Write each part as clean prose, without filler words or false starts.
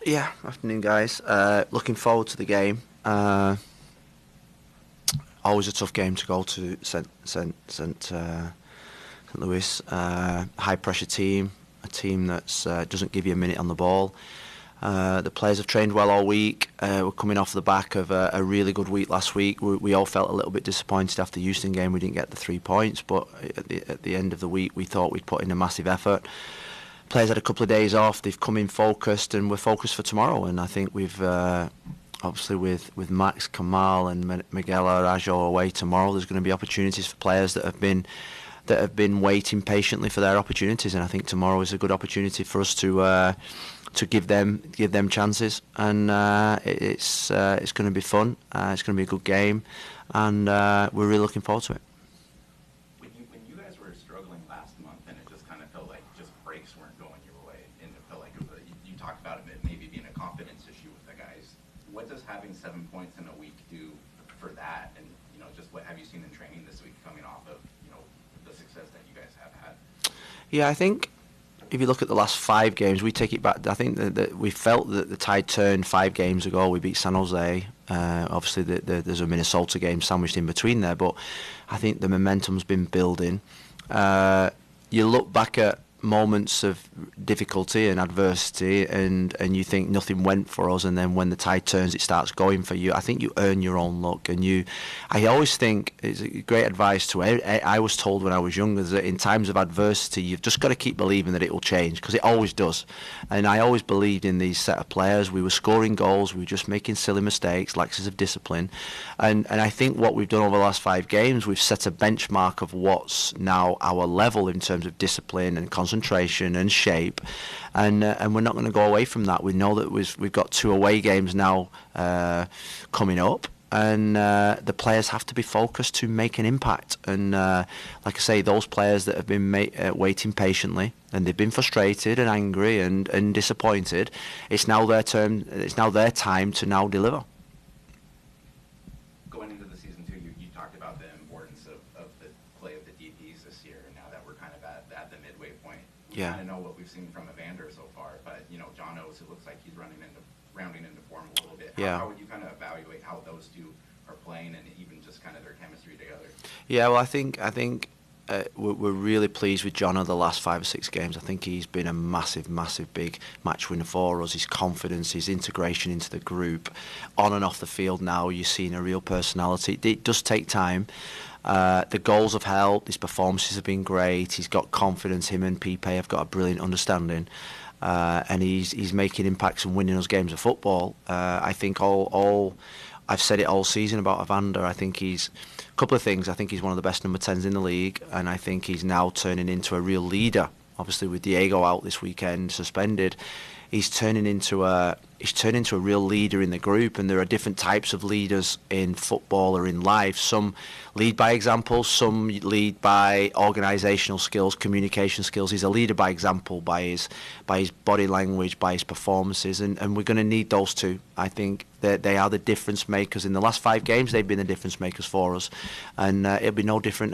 Yeah, afternoon, guys. Looking forward to the game. Always a tough game to go to St. Louis. High pressure team, a team that doesn't give you a minute on the ball. The players have trained well all week. We're coming off the back of a really good week last week. We all felt a little bit disappointed after the Houston game. We didn't get the 3 points, but at the end of the week, we thought we'd put in a massive effort. Players had a couple of days off. They've come in focused, and we're focused for tomorrow. And I think we've obviously with Max, Kamal, and Miguel Arajo away tomorrow, there's going to be opportunities for players that have been waiting patiently for their opportunities. And I think tomorrow is a good opportunity for us to give them chances. And it's going to be fun. It's going to be a good game, and we're really looking forward to it. When you guys were struggling last month, and it just kind of felt like just breaks weren't going your way, and it felt like you talked about it maybe being a confidence issue with the guys. What does having 7 points in a week do for that? And just what have you seen in training this week, coming off of the success that you guys have had? Yeah, I think if you look at the last 5 games, we take it back. I think that we felt that the tide turned 5 games ago. We beat San Jose. Obviously, there's a Minnesota game sandwiched in between there, but I think the momentum's been building. You look back at moments of difficulty and adversity, and you think nothing went for us, and then when the tide turns, it starts going for you. I think you earn your own luck, and I always think it's great advice to. I was told when I was younger that in times of adversity, you've just got to keep believing that it will change, because it always does. And I always believed in these set of players. We were scoring goals, we were just making silly mistakes, laxes of discipline, and I think what we've done over the last 5 games, we've set a benchmark of what's now our level in terms of discipline and concentration and shape, and we're not going to go away from that. We know that we've got 2 away games now coming up, and the players have to be focused to make an impact. And like I say, those players that have been waiting patiently, and they've been frustrated and angry and disappointed, it's now their turn. It's now their time to now deliver. Going into the season 2, you talked about the importance of the play of the DPs this year, and now that we're kind of at the midway point, we kind of know what we've seen from Evander so far, but John O's, it looks like he's rounding into form a little bit. How would you kind of evaluate how those two are playing, and even just kind of their chemistry together? Yeah, well, I think we're really pleased with John over the last 5 or 6 games. I think he's been a massive big match winner for us. His confidence, his integration into the group, on and off the field now, you're seeing a real personality. It does take time. The goals have helped. His performances have been great. He's got confidence. Him and Pipe have got a brilliant understanding. And he's making impacts and winning us games of football. I think all I've said it all season about Evander. I think he's a couple of things. I think he's one of the best number 10s in the league, and I think he's now turning into a real leader. Obviously, with Diego out this weekend, suspended, he's turning into a real leader in the group. And there are different types of leaders in football or in life. Some lead by example, some lead by organisational skills, communication skills. He's a leader by example, by his body language, by his performances, and we're going to need those two. I think that they are the difference makers. In the last 5 games, they've been the difference makers for us, and it'll be no different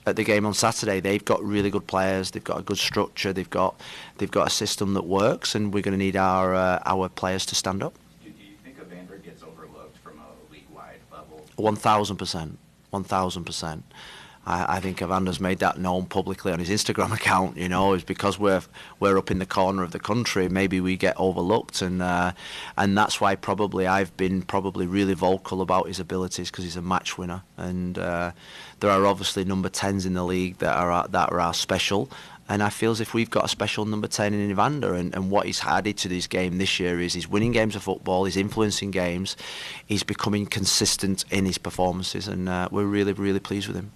at the game on Saturday. They've got really good players. They've got a good structure. They've got a system that works, and we're going to need our players to stand up. Do you think Evander gets overlooked from a league-wide level? 1,000%. 1,000%. I think Evander's made that known publicly on his Instagram account. Is because we're up in the corner of the country, maybe we get overlooked, and that's why probably I've been really vocal about his abilities, because he's a match winner, and there are obviously number 10s in the league that are special. And I feel as if we've got a special number 10 in Evander, and what he's added to this game this year is he's winning games of football, he's influencing games, he's becoming consistent in his performances, and we're really pleased with him.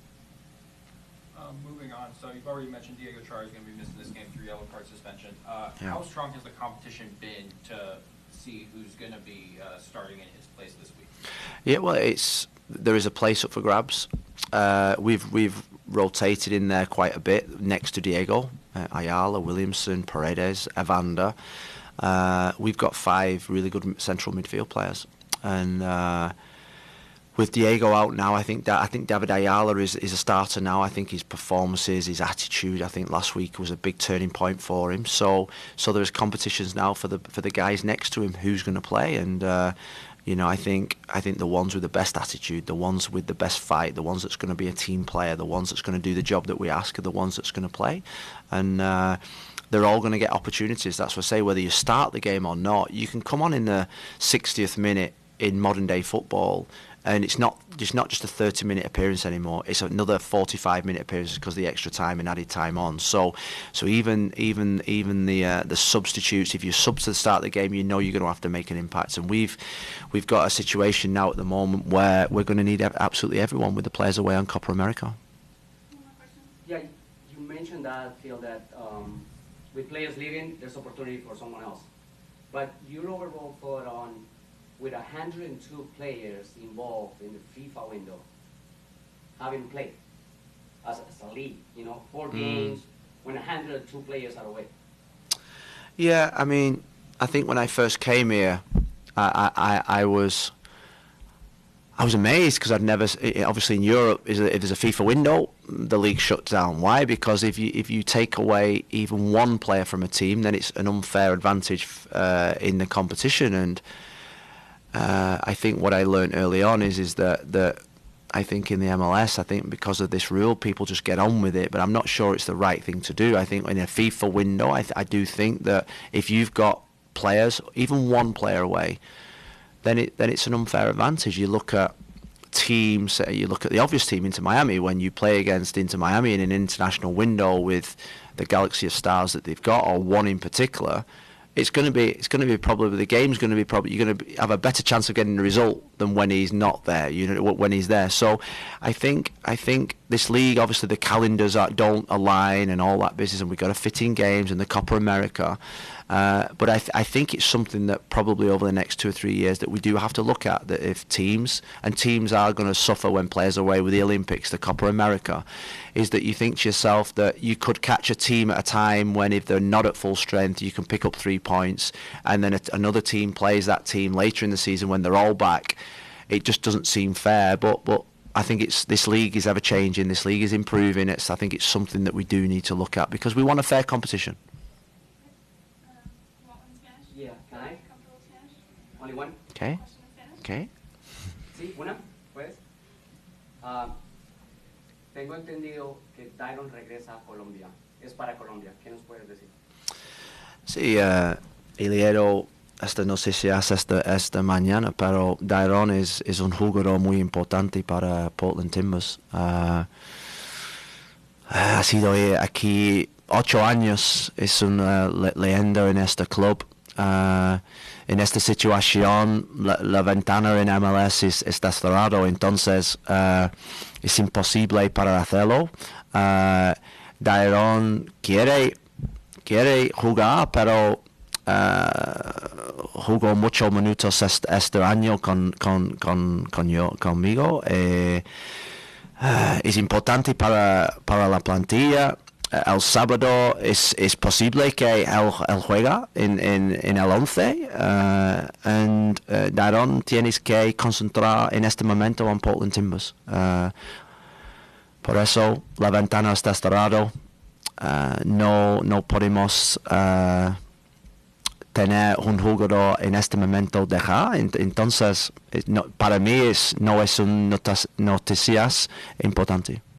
Moving on, so you've already mentioned Diego Chara is going to be missing this game through yellow card suspension. Yeah. How strong has the competition been to see who's going to be starting in his place this week? Yeah, well, there is a place up for grabs. We've rotated in there quite a bit next to Diego, Ayala, Williamson, Paredes, Evander. We've got 5 really good central midfield players, and with Diego out now, I think David Ayala is a starter now. I think his performances, his attitude, I think last week was a big turning point for him. So there's competitions now for the guys next to him who's going to play, and I think the ones with the best attitude, the ones with the best fight, the ones that's going to be a team player, the ones that's going to do the job that we ask, are the ones that's going to play, and they're all going to get opportunities. That's what I say. Whether you start the game or not, you can come on in the 60th minute in modern day football. And it's not just a 30-minute appearance anymore. It's another 45-minute appearance because of the extra time and added time on. So even the substitutes, if you sub to the start of the game, you're going to have to make an impact. And we've got a situation now at the moment where we're going to need absolutely everyone with the players away on Copa America. Yeah, you mentioned that, Phil, that with players leaving, there's opportunity for someone else. But your overall thought on, with 102 players involved in the FIFA window, having played as a league, 4 games when 102 players are away. Yeah, I mean, I think when I first came here, I was amazed because I'd never. Obviously, in Europe, if there's a FIFA window, the league shuts down. Why? Because if you take away even one player from a team, then it's an unfair advantage in the competition. And I think what I learned early on is that I think in the MLS, I think because of this rule, people just get on with it. But I'm not sure it's the right thing to do. I think in a FIFA window, I do think that if you've got players, even one player away, then it's an unfair advantage. You look at teams, you look at the obvious team, Inter Miami. When you play against Inter Miami in an international window with the galaxy of stars that they've got, or one in particular, it's going to be probably the game's going to be probably you're going to have a better chance of getting the result than when he's not there. When he's there. So I think this league, obviously the calendars don't align and all that business, and we've got to fit in games and the Copa America. But I think it's something that probably over the next 2 or 3 years that we do have to look at, that if teams are going to suffer when players are away with the Olympics, the Copa America, is that you think to yourself that you could catch a team at a time when if they're not at full strength, you can pick up 3 points, and then another team plays that team later in the season when they're all back. It just doesn't seem fair, but I think this league is ever changing, this league is improving. I think it's something that we do need to look at because we want a fair competition. Yeah, can I? Only one? Okay. Okay. Sí, una, pues. Tengo entendido que Dairon regresa a Colombia. Es para Colombia. ¿Qué nos puedes decir? Sí, he leído esta noticia esta mañana, pero Dairon es un jugador muy importante para Portland Timbers. Ha sido aquí 8 años, es una leyenda en este club. En esta situación la ventana en MLS está cerrado, entonces es imposible para hacerlo. Dairon quiere jugar, pero jugó muchos minutos este año conmigo. Es importante para la plantilla. El sábado es posible que él juega en el 11 y Dairon tienes que concentrar en este momento en Portland Timbers. Por eso la ventana está cerrada. No podemos tener un jugador en este momento dejar. Entonces para mí no es una noticia importante.